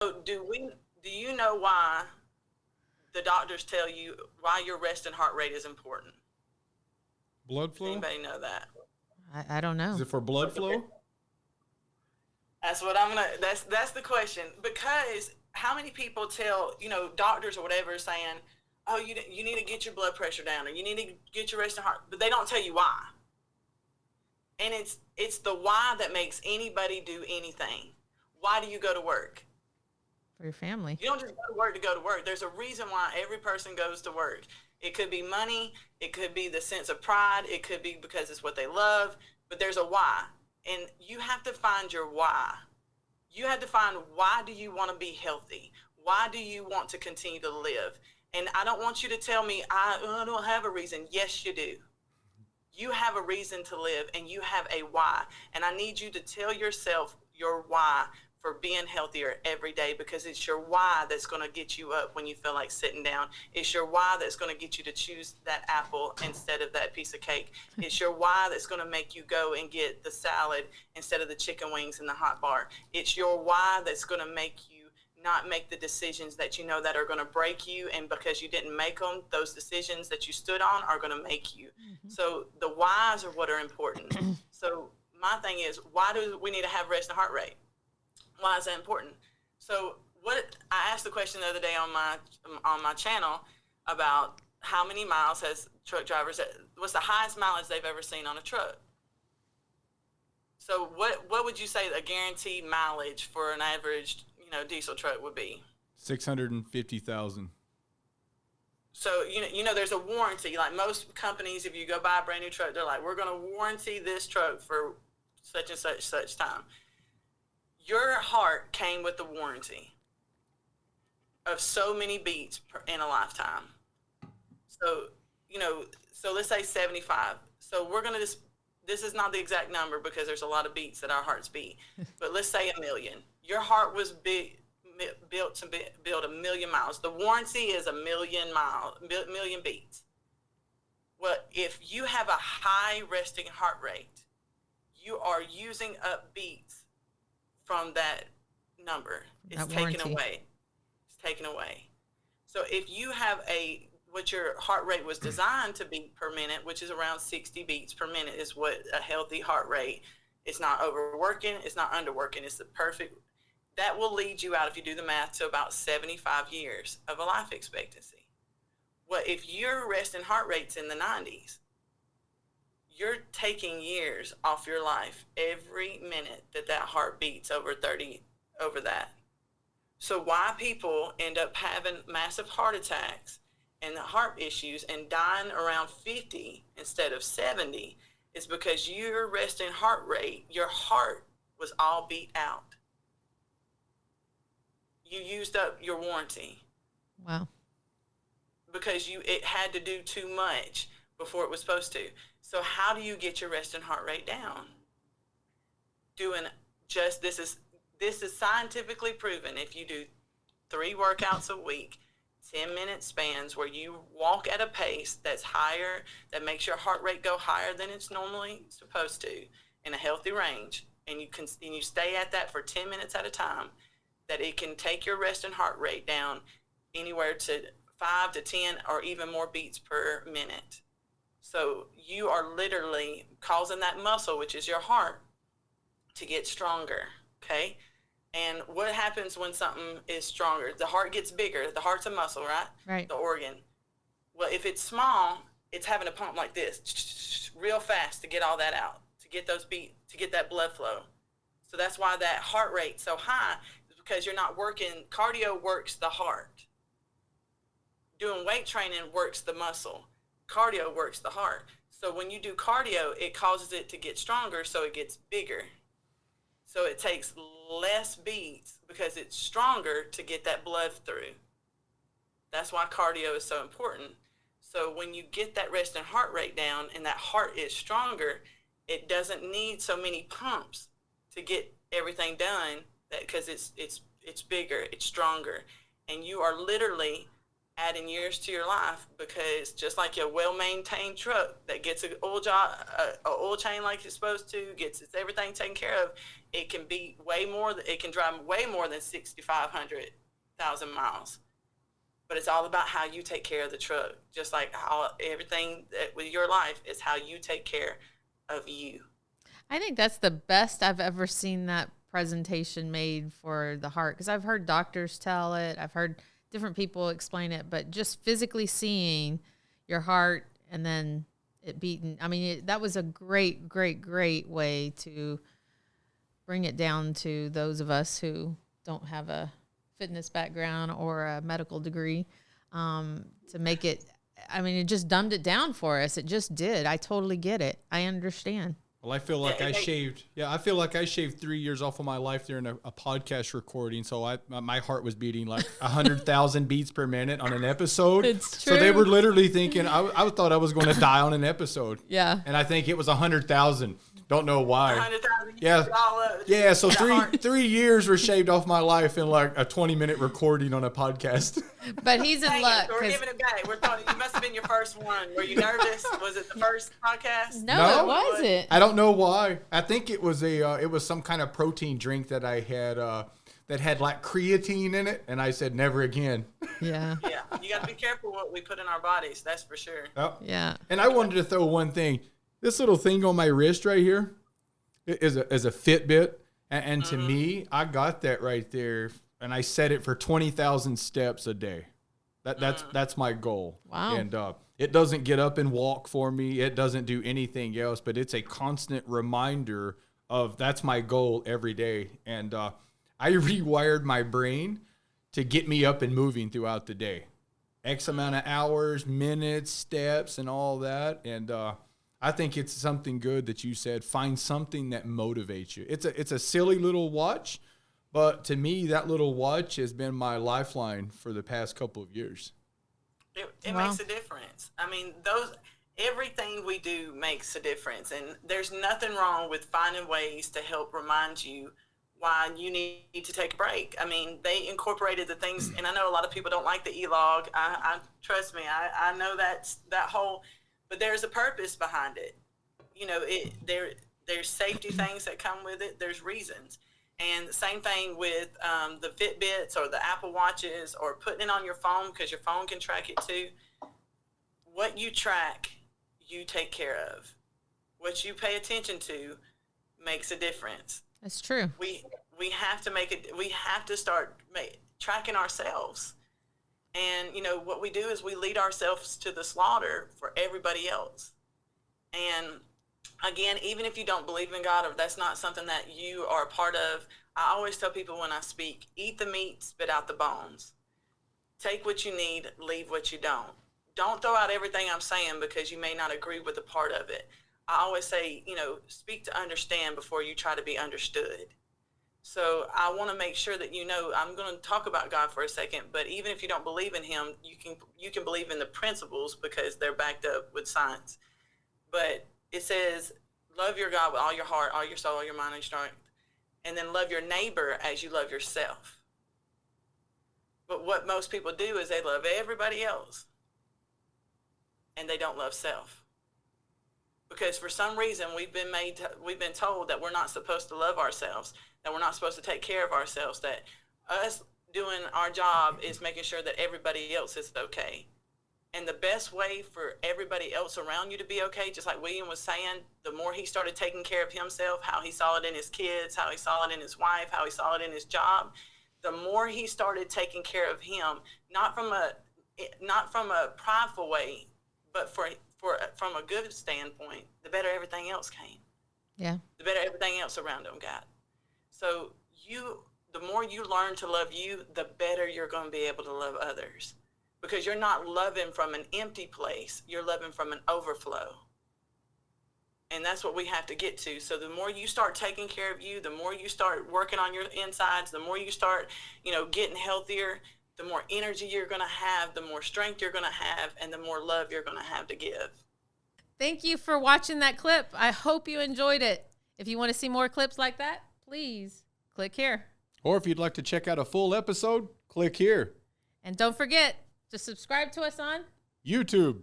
So do you know why the doctors tell you why your resting heart rate is important? Blood Does flow? anybody know that? I don't Is know. it for blood flow? That's what I'm gonna. That's the question. Because how many people tell doctors or whatever saying, "Oh, you need to get your blood pressure down, or you need to get your resting heart," but they don't tell you why. And it's the why that makes anybody do anything. Why do you go to work? For your family. You don't just go to work to go to work. There's a reason why every person goes to work. It could be money. It could be the sense of pride. It could be because it's what they love. But there's a why. And you have to find your why. You have to find, why do you want to be healthy? Why do you want to continue to live? And I don't want you to tell me, I don't have a reason. Yes, you do. You have a reason to live, and you have a why. And I need you to tell yourself your why for being healthier every day, because it's your why that's going to get you up when you feel like sitting down. It's your why that's going to get you to choose that apple instead of that piece of cake. It's your why that's going to make you go and get the salad instead of the chicken wings in the hot bar. It's your why that's going to make you not make the decisions that you know that are going to break you, and because you didn't make them, those decisions that you stood on are going to make you. So the whys are what are important. So my thing is, why do we need to have resting heart rate? Why is that important? So what I asked the question the other day on my channel about how many miles has truck drivers, what's the highest mileage they've ever seen on a truck? So what would you say a guaranteed mileage for an average diesel truck would be? 650,000. So there's a warranty. Like most companies, if you go buy a brand new truck, they're like, we're going to warranty this truck for such and such time. Your heart came with the warranty of so many beats in a lifetime. So so let's say 75. So we're going to this is not the exact number because there's a lot of beats that our hearts beat, but let's say 1 million. Your heart was built to build 1 million miles. The warranty is 1 million beats. Well, if you have a high resting heart rate, you are using up beats from that number. It's taken away. It's taken away. So if you have what your heart rate was designed to be per minute, which is around 60 beats per minute, is what a healthy heart rate. It's not overworking. It's not underworking. It's the perfect. That will lead you out, if you do the math, to about 75 years of a life expectancy. Well, if your resting heart rate's in the 90s, you're taking years off your life every minute that heart beats over that. So why people end up having massive heart attacks and the heart issues and dying around 50 instead of 70 is because your resting heart rate, your heart was all beat out. You used up your warranty. Wow. Because it had to do too much before it was supposed to. So how do you get your resting heart rate down? This is scientifically proven. If you do 3 workouts a week, 10-minute spans where you walk at a pace that's higher, that makes your heart rate go higher than it's normally supposed to in a healthy range, and you stay at that for 10 minutes at a time, that it can take your resting heart rate down anywhere to 5 to 10 or even more beats per minute. So you are literally causing that muscle, which is your heart, to get stronger, okay? And what happens when something is stronger? The heart gets bigger. The heart's a muscle, right? Right. The organ. Well, if it's small, it's having to pump like this real fast to get all that out, to get those beats, to get that blood flow. So that's why that heart rate's so high, is because you're not working. Cardio works the heart. Doing weight training works the muscle. Cardio works the heart. So when you do cardio, it causes it to get stronger, so it gets bigger. So it takes less beats because it's stronger to get that blood through. That's why cardio is so important. So when you get that resting heart rate down and that heart is stronger, it doesn't need so many pumps to get everything done, because it's bigger, it's stronger. And you are literally adding years to your life, because just like a well-maintained truck that gets an oil job, a oil change like it's supposed to, gets its everything taken care of, it can be it can drive way more than 6,500,000 miles. But it's all about how you take care of the truck. Just like how everything with your life is how you take care of you. I think that's the best I've ever seen that presentation made for the heart, because I've heard doctors tell it, I've heard different people explain it, but just physically seeing your heart and then it beating, I mean, that was a great way to bring it down to those of us who don't have a fitness background or a medical degree, to make it, I mean, it just dumbed it down for us. It just did. I totally get it. I understand. Well, I feel like I shaved 3 years off of my life during a podcast recording. So my heart was beating like 100,000 beats per minute on an episode. It's true. So they were literally thinking, I thought I was going to die on an episode. Yeah. And I think it was 100,000. Don't know why. 100,000. Yeah. Yeah. So 3 years were shaved off my life in like a 20-minute recording on a podcast. But he's in luck. So we're giving it back. We're talking, you must have been your first one. Were you nervous? Was it the first podcast? No, it wasn't. I don't know why. I think it was it was some kind of protein drink that I had that had like creatine in it, and I said never again. Yeah. Yeah. You got to be careful what we put in our bodies. That's for sure. Oh. Yeah. And I wanted to throw one thing. This little thing on my wrist right here is a Fitbit, and to me, I got that right there, and I set it for 20,000 steps a day. That's my goal. Wow. And it doesn't get up and walk for me. It doesn't do anything else, but it's a constant reminder of that's my goal every day. And I rewired my brain to get me up and moving throughout the day. X amount of hours, minutes, steps, and all that. And I think it's something good that you said. Find something that motivates you. It's a silly little watch, but to me, that little watch has been my lifeline for the past couple of years. It makes a difference. I mean, everything we do makes a difference, and there's nothing wrong with finding ways to help remind you why you need to take a break. I mean, they incorporated the things, and I know a lot of people don't like the e-log. I trust me, I know that whole, but there's a purpose behind it. You know, there's safety things that come with it. There's reasons. And the same thing with the Fitbits or the Apple Watches, or putting it on your phone, because your phone can track it too. What you track, you take care of. What you pay attention to makes a difference. That's true. We have to we have to start tracking ourselves. And, you know, what we do is we lead ourselves to the slaughter for everybody else. And again, even if you don't believe in God, or that's not something that you are a part of, I always tell people when I speak, eat the meat, spit out the bones. Take what you need, leave what you don't. Don't throw out everything I'm saying because you may not agree with a part of it. I always say, you know, speak to understand before you try to be understood. So I want to make sure that you know, I'm going to talk about God for a second, but even if you don't believe in him, you can believe in the principles because they're backed up with science. But it says, love your God with all your heart, all your soul, all your mind, and your strength. And then love your neighbor as you love yourself. But what most people do is they love everybody else. And they don't love self. Because for some reason, we've been told that we're not supposed to love ourselves, that we're not supposed to take care of ourselves, that us doing our job is making sure that everybody else is okay. And the best way for everybody else around you to be okay, just like William was saying, the more he started taking care of himself, how he saw it in his kids, how he saw it in his wife, how he saw it in his job, the more he started taking care of him, not from a prideful way, but from a good standpoint, the better everything else came. Yeah. The better everything else around him got. So the more you learn to love you, the better you're going to be able to love others. Because you're not loving from an empty place. You're loving from an overflow. And that's what we have to get to. So the more you start taking care of you, the more you start working on your insides, the more you start, you know, getting healthier, the more energy you're going to have, the more strength you're going to have, and the more love you're going to have to give. Thank you for watching that clip. I hope you enjoyed it. If you want to see more clips like that, please click here. Or if you'd like to check out a full episode, click here. And don't forget, to subscribe to us on YouTube.